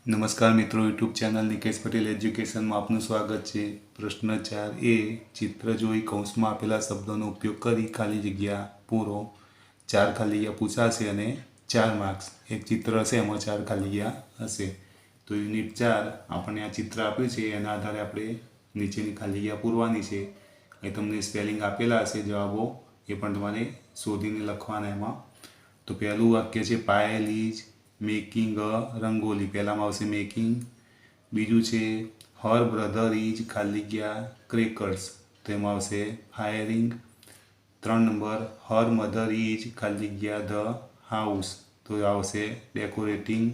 નમસ્કાર મિત્રો, YouTube channel Nikesh Patel એજ્યુકેશનમાં આપનું સ્વાગત છે। પ્રશ્ન 4 એ ચિત્ર જોઈ કૌંસમાં આપેલા શબ્દોનો ઉપયોગ કરી ખાલી જગ્યા પૂરો। 4 ખાલી જગ્યા પૂછાશે અને 4 માર્ક્સ। એક ચિત્ર હશે એમાં 4 ખાલી જગ્યા હશે। તો યુનિટ 4 આપણને આ ચિત્ર આપ્યું છે એના આધારે આપણે નીચેની ખાલી જગ્યા પૂરવાની છે। અહીં તમને સ્પેલિંગ આપેલા હશે જવાબો, એ પણ તમારે શોધીને લખવાના એમાં। તો પહેલું વાક્ય છે Payal is making a rangoli. પહેલામાં આવશે મેકિંગ। બીજું છે હર બ્રધર ઇઝ ખાલી જગ્યા ક્રેકર્સ, તો એમાં આવશે firing. 3 number her mother is ખાલી જગ્યા ધ હાઉસ, તો આવશે ડેકોરેટિંગ।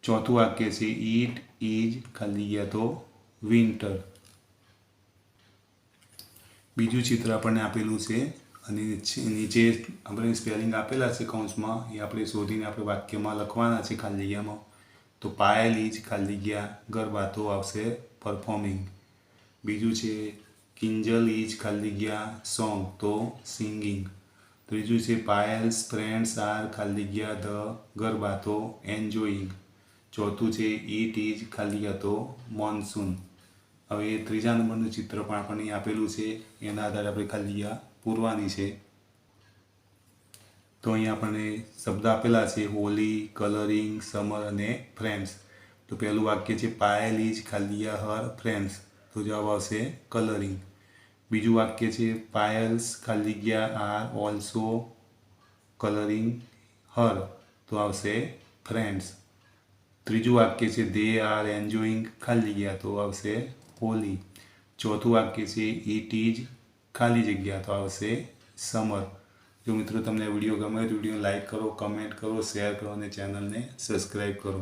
ચોથું વાક્ય છે ઇટ ઇઝ ખાલી જગ્યા તો વિન્ટર। બીજું ચિત્ર આપણને આપેલું છે અને નીચે આપણે સ્પેલિંગ આપેલા છે કૌંસમાં, એ આપણે શોધીને આપણે વાક્યમાં લખવાના છે ખાલી જગ્યામાં। તો પાયલ ઇઝ ખાલી જગ્યા ગરબા, તો આવશે પરફોર્મિંગ। બીજું છે કિંજલ ઇઝ ખાલી જગ્યા સોંગ, તો સિંગિંગ। ત્રીજું છે પાયલ્સ ફ્રેન્ડ્સ આર ખાલી જગ્યા ધ ગરબા, તો એન્જોઈંગ। ચોથું છે ઇટ ઇઝ ખાલી જગ્યા તો મોન્સૂન। હવે ત્રીજા નંબરનું ચિત્ર પણ આપણને આપેલું છે, એના આધારે આપણે ખાલી જગ્યા પૂરવાની છે। તો અહીંયા આપણને શબ્દ આપેલા છે હોલી, કલરિંગ, સમર અને ફ્રેન્ડ્સ। તો પહેલું વાક્ય છે પાયલ ઇઝ ખાલી જગ્યા હર ફ્રેન્ડ્સ, તો જવાબ આવશે કલરિંગ। બીજું વાક્ય છે પાયલ્સ ખાલી જગ્યા આર ઓલ્સો કલરિંગ હર, તો આવશે ફ્રેન્ડ્સ। ત્રીજું વાક્ય છે દે આર એન્જોઈંગ ખાલી જગ્યા, તો આવશે હોલી। ચોથું વાક્ય છે ઇટ ઇઝ ખાલી જગ્યા, તો આવશે સમર। જો મિત્રો તમને વિડીયો ગમે તો વિડીયો લાઈક કરો, કમેન્ટ કરો, શેર કરો અને ચેનલને સબસ્ક્રાઈબ કરો।